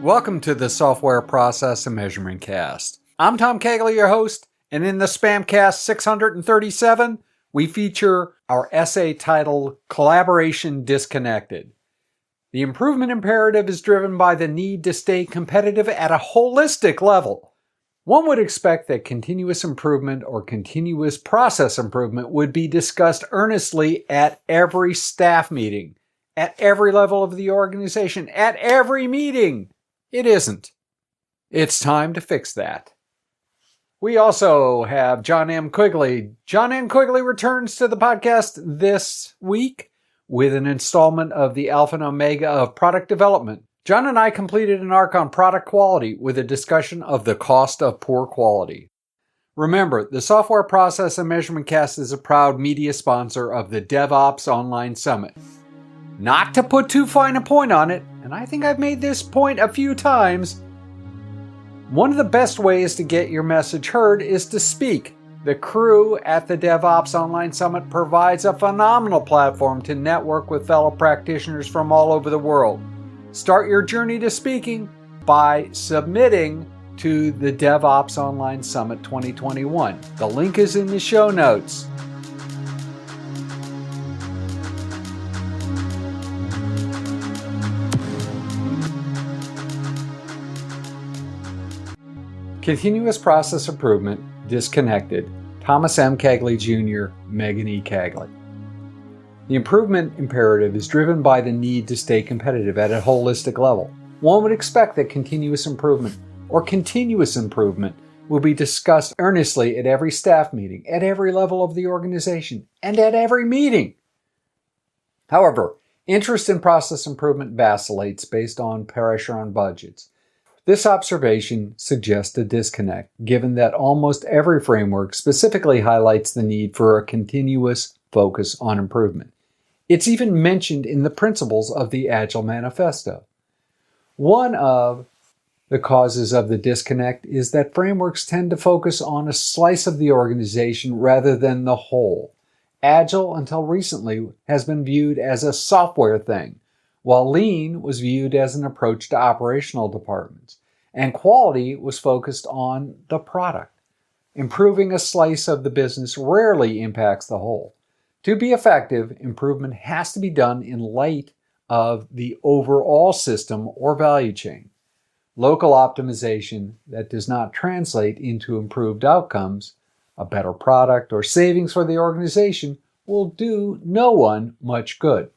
Welcome to the Software Process and Measurement Cast. I'm Tom Quigley, your host, and in the SPaMCAST 637, we feature our essay titled Collaboration Disconnected. The improvement imperative is driven by the need to stay competitive at a holistic level. One would expect that continuous improvement or continuous process improvement would be discussed earnestly at every staff meeting, at every level of the organization, at every meeting. It isn't. It's time to fix that. We also have Jon M. Quigley. Jon M. Quigley returns to the podcast this week with an installment of the Alpha and Omega of product development. Jon and I completed an arc on product quality with a discussion of the cost of poor quality. Remember, the Software Process and Measurement Cast is a proud media sponsor of the DevOps Online Summit. Not to put too fine a point on it, and I think I've made this point a few times, one of the best ways to get your message heard is to speak. The crew at the DevOps Online Summit provides a phenomenal platform to network with fellow practitioners from all over the world. Start your journey to speaking by submitting to the DevOps Online Summit 2021. The link is in the show notes. Continuous Process Improvement, Disconnected, Thomas M. Quigley Jr., Megan E. Quigley. The improvement imperative is driven by the need to stay competitive at a holistic level. One would expect that continuous improvement or continuous improvement will be discussed earnestly at every staff meeting, at every level of the organization, and at every meeting. However, interest in process improvement vacillates based on pressure on budgets. This observation suggests a disconnect, given that almost every framework specifically highlights the need for a continuous focus on improvement. It's even mentioned in the principles of the Agile Manifesto. One of the causes of the disconnect is that frameworks tend to focus on a slice of the organization rather than the whole. Agile, until recently, has been viewed as a software thing, while Lean was viewed as an approach to operational departments, and quality was focused on the product. Improving a slice of the business rarely impacts the whole. To be effective, improvement has to be done in light of the overall system or value chain. Local optimization that does not translate into improved outcomes, a better product, or savings for the organization will do no one much good.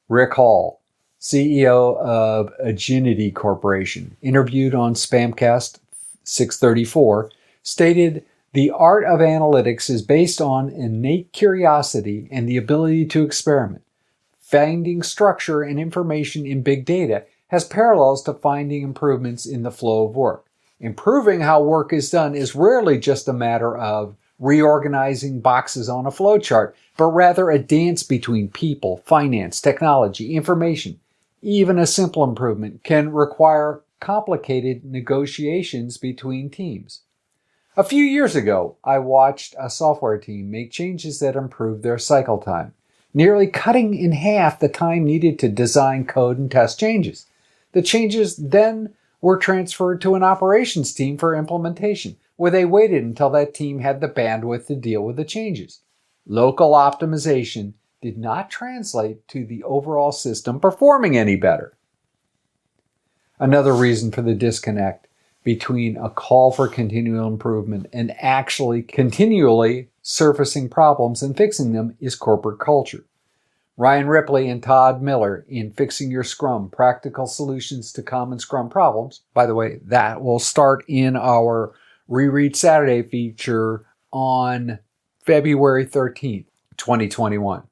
Rick Hall, CEO of Aginity Corporation, interviewed on SPaMCAST 634, stated, "The art of analytics is based on innate curiosity and the ability to experiment. Finding structure and information in big data has parallels to finding improvements in the flow of work. Improving how work is done is rarely just a matter of reorganizing boxes on a flowchart, but rather a dance between people, finance, technology, information. Even a simple improvement can require complicated negotiations between teams." A few years ago, I watched a software team make changes that improved their cycle time, nearly cutting in half the time needed to design code and test changes. The changes then were transferred to an operations team for implementation, where they waited until that team had the bandwidth to deal with the changes. Local optimization did not translate to the overall system performing any better. Another reason for the disconnect between a call for continual improvement and actually continually surfacing problems and fixing them is corporate culture. Ryan Ripley and Todd Miller in Fixing Your Scrum, Practical Solutions to Common Scrum Problems. By the way, that will start in our Reread Saturday feature on February 13th, 2021.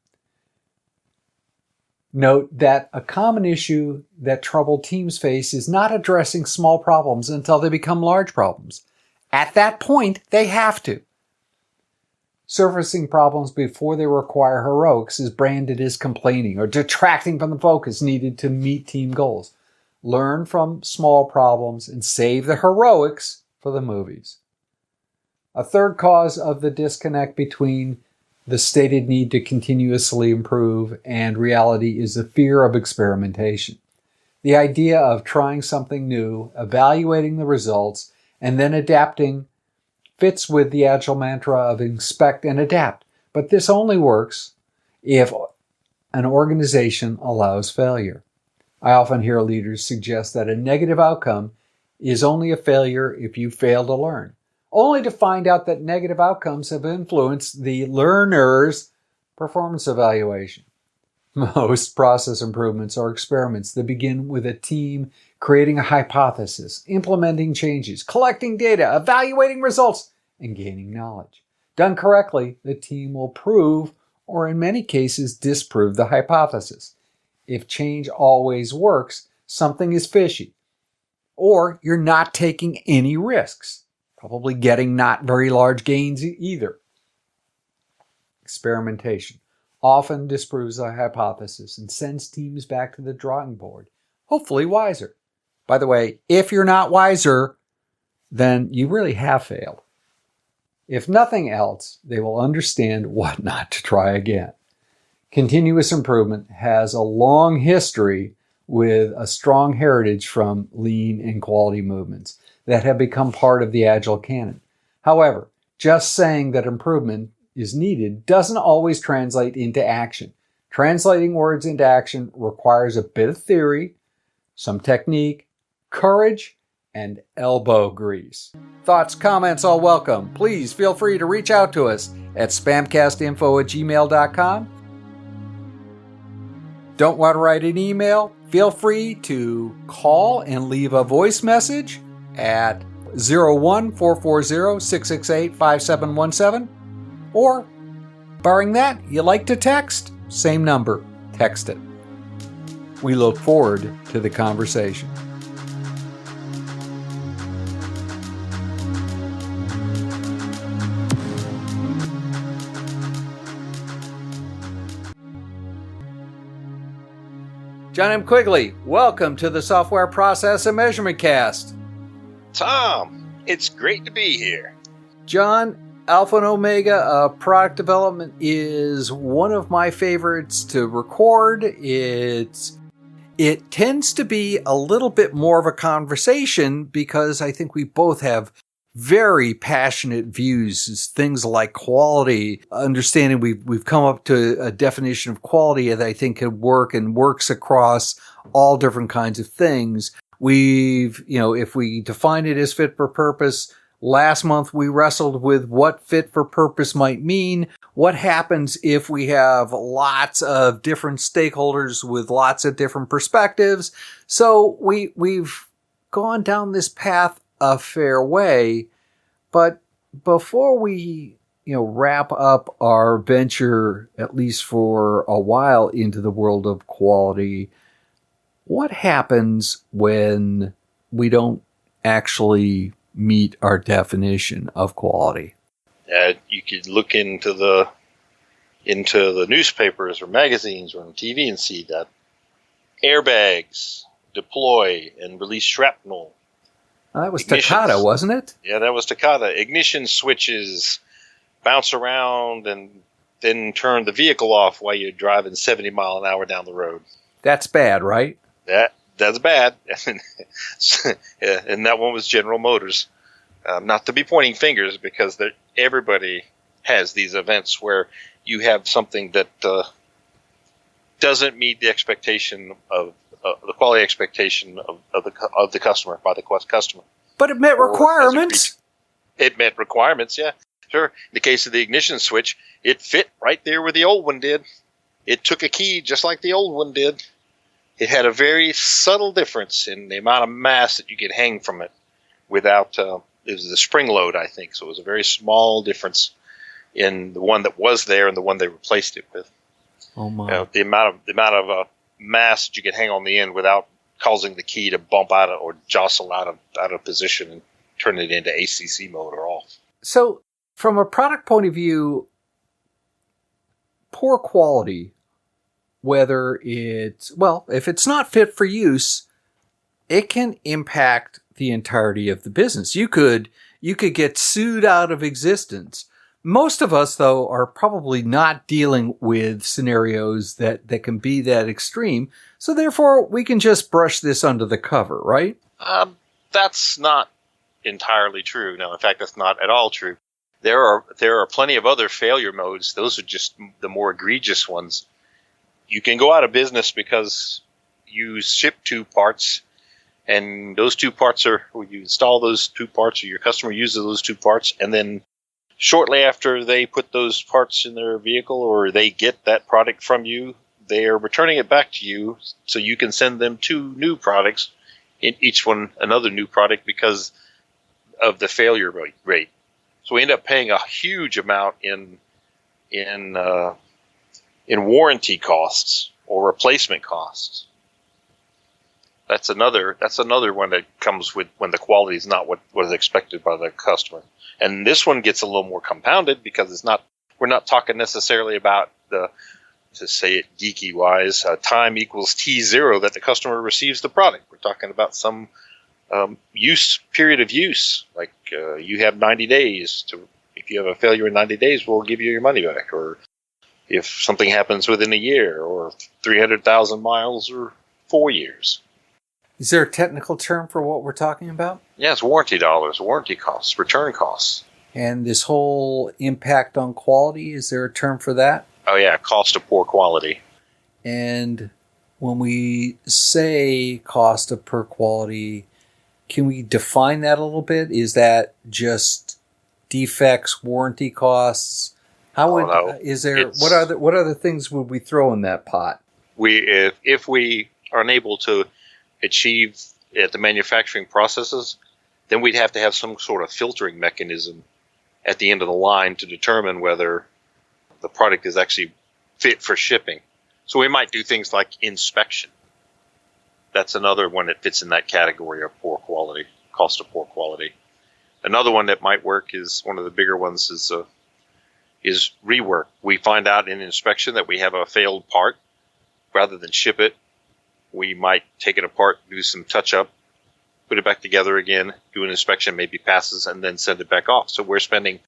Note that a common issue that troubled teams face is not addressing small problems until they become large problems. At that point, they have to. Surfacing problems before they require heroics is branded as complaining or detracting from the focus needed to meet team goals. Learn from small problems and save the heroics for the movies. A third cause of the disconnect between the stated need to continuously improve and reality is the fear of experimentation. The idea of trying something new, evaluating the results, and then adapting fits with the Agile mantra of inspect and adapt. But this only works if an organization allows failure. I often hear leaders suggest that a negative outcome is only a failure if you fail to learn, only to find out that negative outcomes have influenced the learner's performance evaluation. Most process improvements are experiments that begin with a team creating a hypothesis, implementing changes, collecting data, evaluating results, and gaining knowledge. Done correctly, the team will prove, or in many cases disprove, the hypothesis. If change always works, something is fishy. Or you're not taking any risks, probably getting not very large gains either. Experimentation often disproves a hypothesis and sends teams back to the drawing board, hopefully wiser. By the way, if you're not wiser, then you really have failed. If nothing else, they will understand what not to try again. Continuous improvement has a long history with a strong heritage from lean and quality movements that have become part of the Agile canon. However, just saying that improvement is needed doesn't always translate into action. Translating words into action requires a bit of theory, some technique, courage, and elbow grease. Thoughts, comments, all welcome. Please feel free to reach out to us at spamcastinfo@gmail.com. Don't want to write an email? Feel free to call and leave a voice message at 01-440-668-5717. Or, barring that, you like to text? Same number. Text it. We look forward to the conversation. Jon M. Quigley, welcome to the Software Process and Measurement Cast. Tom, it's great to be here. Jon, Alpha and Omega product development is one of my favorites to record. It tends to be a little bit more of a conversation because I think we both have very passionate views. Things like quality, understanding we've come up to a definition of quality that I think could work and works across all different kinds of things. If we define it as fit for purpose, last month we wrestled with what fit for purpose might mean. What happens if we have lots of different stakeholders with lots of different perspectives? So we've gone down this path a fair way, but before we wrap up our venture, at least for a while, into the world of quality, what happens when we don't actually meet our definition of quality? You could look into the newspapers or magazines or on TV and see that airbags deploy and release shrapnel. That was Takata, wasn't it? Yeah, that was Takata. Ignition switches bounce around and then turn the vehicle off while you're driving 70 mile an hour down the road. That's bad, right? That's bad. And that one was General Motors. Not to be pointing fingers, because everybody has these events where you have something that doesn't meet the expectation of the quality expectation of the customer, by the customer. But it met requirements. It met requirements, yeah. Sure. In the case of the ignition switch, it fit right there where the old one did. It took a key just like the old one did. It had a very subtle difference in the amount of mass that you could hang from it without, it was the spring load, I think. So it was a very small difference in the one that was there and the one they replaced it with. Oh my. The amount of mass that you could hang on the end without causing the key to bump out or jostle out of position and turn it into ACC mode or off. So from a product point of view, poor quality, whether if it's not fit for use, it can impact the entirety of the business. You could get sued out of existence Most of us, though, are probably not dealing with scenarios that can be that extreme. So therefore, we can just brush this under the cover, right? That's not entirely true. No, in fact, that's not at all true. There are plenty of other failure modes. Those are just the more egregious ones. You can go out of business because you ship two parts, and those two parts you install those two parts, or your customer uses those two parts, and then shortly after they put those parts in their vehicle or they get that product from you, they are returning it back to you so you can send them two new products, in each one another new product because of the failure rate. So we end up paying a huge amount in warranty costs or replacement costs. That's another one that comes with when the quality is not what is expected by the customer. And this one gets a little more compounded because we're not talking necessarily about to say it geeky wise, time equals T0 that the customer receives the product. We're talking about some period of use, like you have 90 days if you have a failure in 90 days, we'll give you your money back. Or if something happens within a year, or 300,000 miles, or 4 years. Is there a technical term for what we're talking about? Yes, warranty dollars, warranty costs, return costs. And this whole impact on quality, is there a term for that? Oh yeah, cost of poor quality. And when we say cost of poor quality, can we define that a little bit? Is that just defects, warranty costs? What other things would we throw in that pot? If we are unable to achieve at the manufacturing processes, then we'd have to have some sort of filtering mechanism at the end of the line to determine whether the product is actually fit for shipping. So we might do things like inspection. That's another one that fits in that category of poor quality, cost of poor quality. Another one that might work is one of the bigger ones is rework. We find out in inspection that we have a failed part. Rather than ship it, we might take it apart, do some touch-up, put it back together again, do an inspection, maybe passes, and then send it back off. So we're spending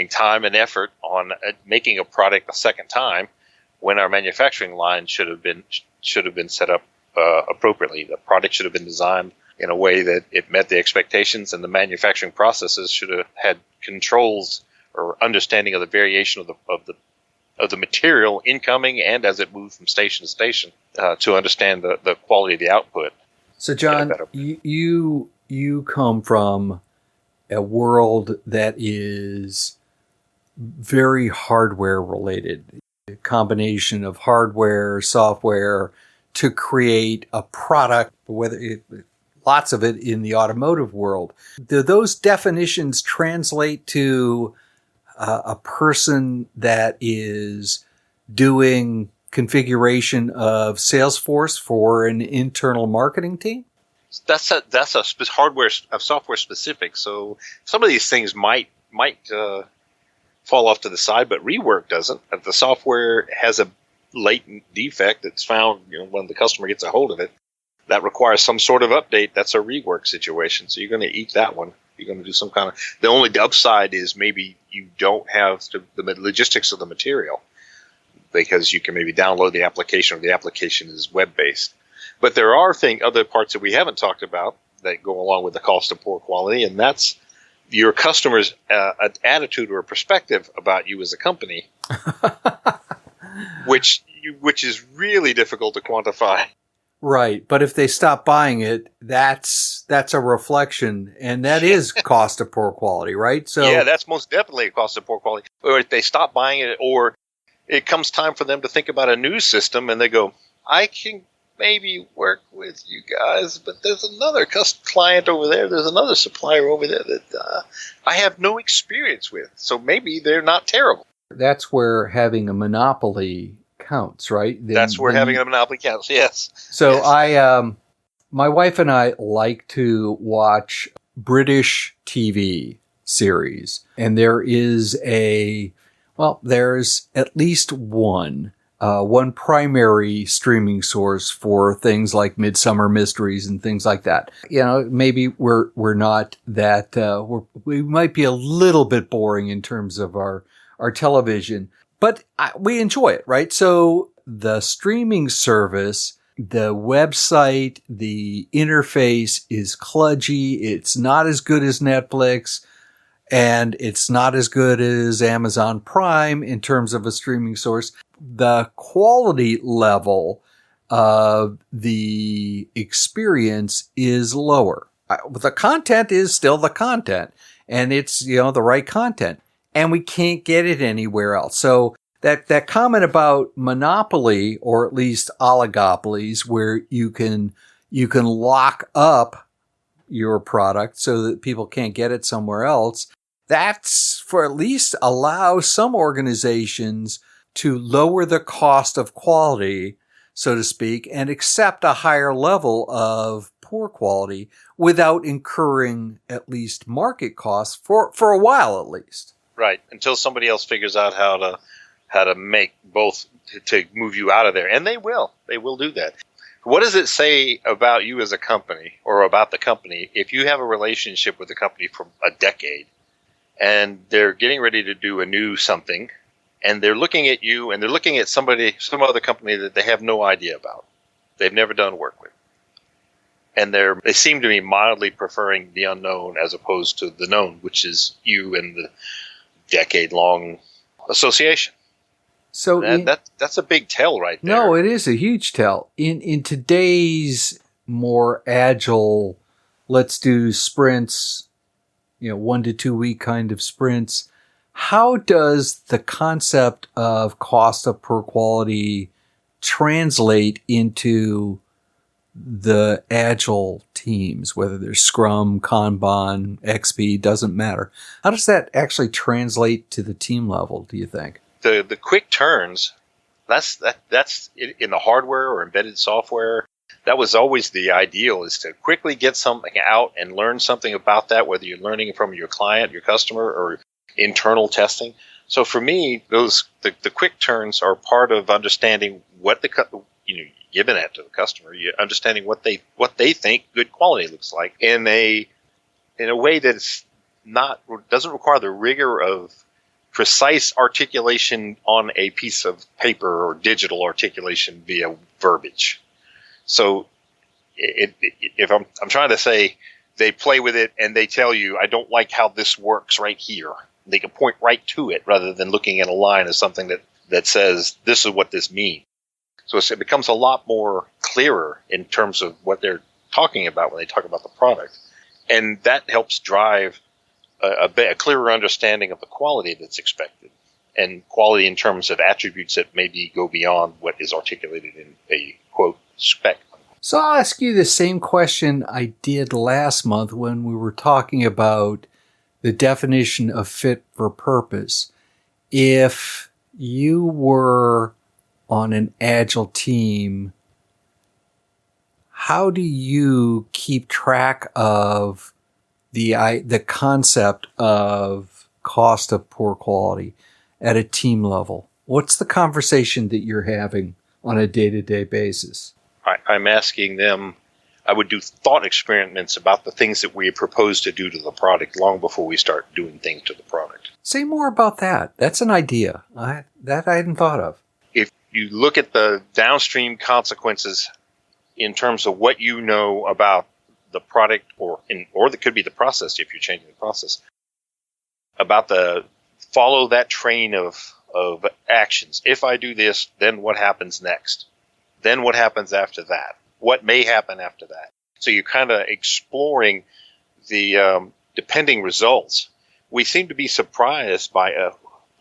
time and effort on making a product a second time when our manufacturing line should have been set up appropriately. The product should have been designed in a way that it met the expectations, and the manufacturing processes should have had controls or understanding of the variation of the material incoming and as it moved from station to station to understand the quality of the output. So, John, you come from a world that is very hardware related, a combination of hardware, software to create a product, lots of it in the automotive world. Do those definitions translate to a person that is doing configuration of Salesforce for an internal marketing team? That's a software specific. So some of these things might fall off to the side, but rework doesn't. If the software has a latent defect that's found, when the customer gets a hold of it, that requires some sort of update. That's a rework situation. So you're going to eat that one. You're going to do some kind of. The only upside is maybe you don't have the logistics of the material, because you can maybe download the application, or the application is web-based. But there are other parts that we haven't talked about that go along with the cost of poor quality, and that's your customer's attitude or perspective about you as a company, which is really difficult to quantify. Right, but if they stop buying it, that's a reflection, and that is cost of poor quality, right? So yeah, that's most definitely a cost of poor quality. Or if they stop buying it, or it comes time for them to think about a new system, and they go, I can maybe work with you guys, but there's another client over there, there's another supplier over there that I have no experience with, so maybe they're not terrible. That's where having a monopoly counts, right? That's where having a monopoly counts, yes. So yes. My wife and I like to watch British TV series, and there's at least one one primary streaming source for things like Midsummer Mysteries and things like that. Maybe we're not that, we might be a little bit boring in terms of our television, but we enjoy it, right? So the streaming service, the website, the interface is kludgy. It's not as good as Netflix, and it's not as good as Amazon Prime in terms of a streaming source. The quality level of the experience is lower. The content is still the content, and it's, the right content, and we can't get it anywhere else. So that comment about monopoly, or at least oligopolies, where you can lock up your product so that people can't get it somewhere else, that's for at least allow some organizations to lower the cost of quality, so to speak, and accept a higher level of poor quality without incurring at least market costs for a while at least. Right, until somebody else figures out how to make both to move you out of there. And they will do that. What does it say about you as a company, or about the company, if you have a relationship with the company for a decade and they're getting ready to do a new something, and they're looking at you and they're looking at some other company that they have no idea about, they've never done work with, and they seem to be mildly preferring the unknown as opposed to the known, which is you and the decade-long association. So that's a big tell right there. No, it is a huge tell. In today's more agile, let's do sprints, 1 to 2 week kind of sprints, how does the concept of cost of poor quality translate into the agile teams, whether they're Scrum, Kanban, XP, doesn't matter? How does that actually translate to the team level, do you think? The quick turns, that's in the hardware or embedded software. That was always the ideal, is to quickly get something out and learn something about that, whether you're learning from your client, your customer, or internal testing. So for me, the quick turns are part of understanding what giving that to the customer, understanding what they think good quality looks like in a way that doesn't require the rigor of precise articulation on a piece of paper or digital articulation via verbiage. So if I'm trying to say, they play with it and they tell you, I don't like how this works right here. They can point right to it rather than looking at a line of something that says, this is what this means. So it becomes a lot more clearer in terms of what they're talking about when they talk about the product. And that helps drive a clearer understanding of the quality that's expected, and quality in terms of attributes that maybe go beyond what is articulated in a, quote, spec. So I'll ask you the same question I did last month when we were talking about the definition of fit for purpose. If you were on an agile team, how do you keep track of the concept of cost of poor quality at a team level? What's the conversation that you're having on a day-to-day basis? I'm asking them, I would do thought experiments about the things that we propose to do to the product long before we start doing things to the product. Say more about that. That's an idea that I hadn't thought of. If you look at the downstream consequences in terms of what you know about the product, or that could be the process if you're changing the process, about follow that train of actions. If I do this, then what happens next? Then what happens after that? What may happen after that? So you're kind of exploring the depending results. We seem to be surprised by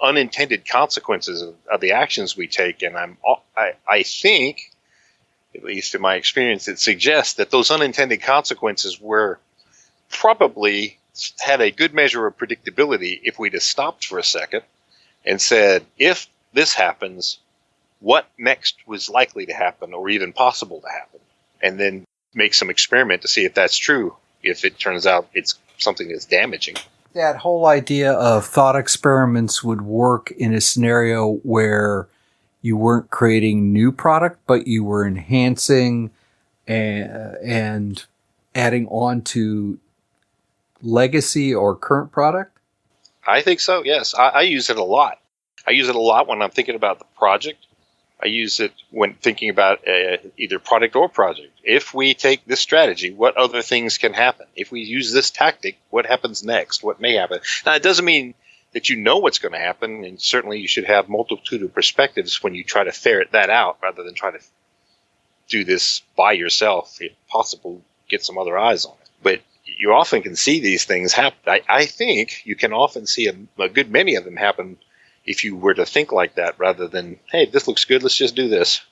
unintended consequences of the actions we take, and I think, at least in my experience, it suggests that those unintended consequences were probably had a good measure of predictability if we'd have stopped for a second and said, if this happens, what next was likely to happen or even possible to happen? And then make some experiment to see if that's true, if it turns out it's something that's damaging. That whole idea of thought experiments would work in a scenario where you weren't creating new product, but you were enhancing and adding on to legacy or current product? I think so, yes. I use it a lot. I use it a lot when I'm thinking about the project. I use it when thinking about either product or project. If we take this strategy, what other things can happen? If we use this tactic, what happens next? What may happen? Now, it doesn't mean that you know what's going to happen, and certainly you should have multitude of perspectives when you try to ferret that out rather than try to do this by yourself. If possible, get some other eyes on it. But you often can see these things happen. I think you can often see a good many of them happen if you were to think like that rather than, hey, this looks good, let's just do this.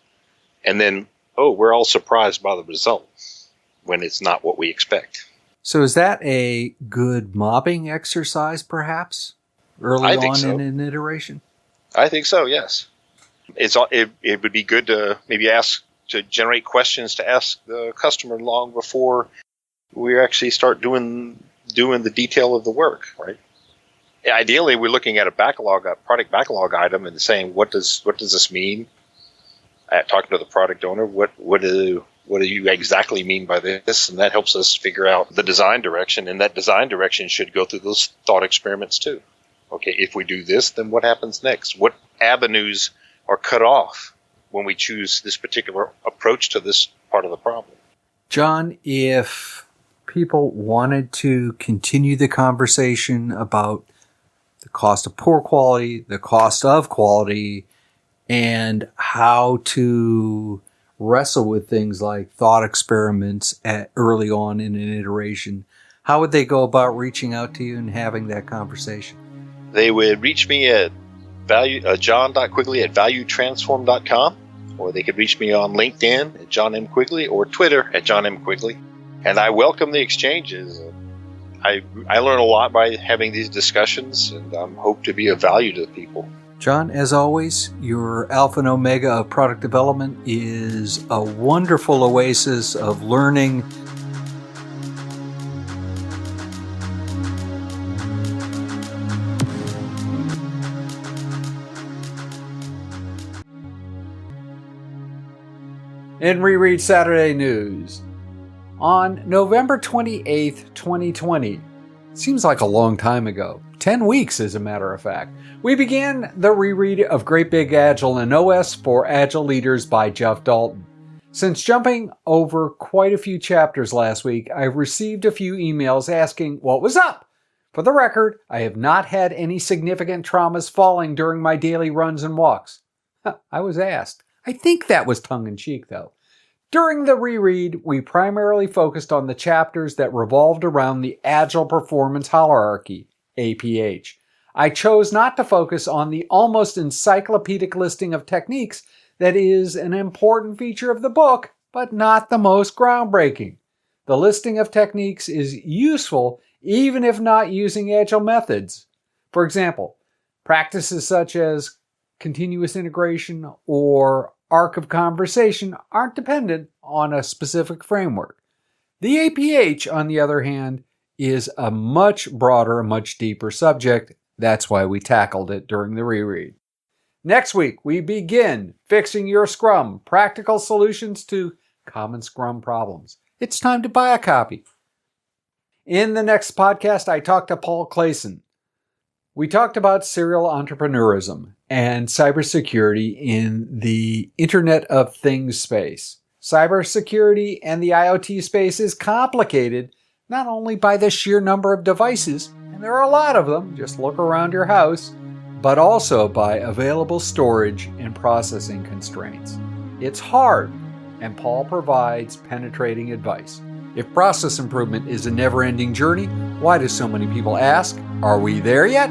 And then, oh, we're all surprised by the result when it's not what we expect. So is that a good mobbing exercise, perhaps, early on in an iteration? I think so, yes. It would be good to maybe to generate questions to ask the customer long before we actually start doing the detail of the work, right? Ideally, we're looking at a product backlog item and saying, what does this mean? Talking to the product owner, what do you exactly mean by this? And that helps us figure out the design direction, and that design direction should go through those thought experiments too. Okay, if we do this, then what happens next? What avenues are cut off when we choose this particular approach to this part of the problem? Jon, if people wanted to continue the conversation about the cost of poor quality, the cost of quality, and how to wrestle with things like thought experiments early on in an iteration, how would they go about reaching out to you and having that conversation? They would reach me at jon.quigley@valuetransform.com, or they could reach me on LinkedIn at Jon M. Quigley or Twitter at Jon M. Quigley. And I welcome the exchanges. I learn a lot by having these discussions, and hope to be of value to people. Jon, as always, your alpha and omega of product development is a wonderful oasis of learning. In Reread Saturday News, on November 28th, 2020, seems like a long time ago, 10 weeks as a matter of fact, we began the reread of Great Big Agile and OS for Agile Leaders by Jeff Dalton. Since jumping over quite a few chapters last week, I received a few emails asking what was up. For the record, I have not had any significant traumas falling during my daily runs and walks. I was asked. I think that was tongue-in-cheek, though. During the reread, we primarily focused on the chapters that revolved around the Agile Performance Hierarchy, APH. I chose not to focus on the almost encyclopedic listing of techniques that is an important feature of the book, but not the most groundbreaking. The listing of techniques is useful even if not using Agile methods. For example, practices such as continuous integration or arc of conversation aren't dependent on a specific framework. The APH, on the other hand, is a much broader, much deeper subject. That's why we tackled it during the reread. Next week, we begin Fixing Your Scrum, Practical Solutions to Common Scrum Problems. It's time to buy a copy. In the next podcast, I talked to Paul Clayson. We talked about serial entrepreneurism and cybersecurity in the Internet of Things space. Cybersecurity and the IoT space is complicated not only by the sheer number of devices, and there are a lot of them, just look around your house, but also by available storage and processing constraints. It's hard, and Paul provides penetrating advice. If process improvement is a never-ending journey, why do so many people ask, are we there yet?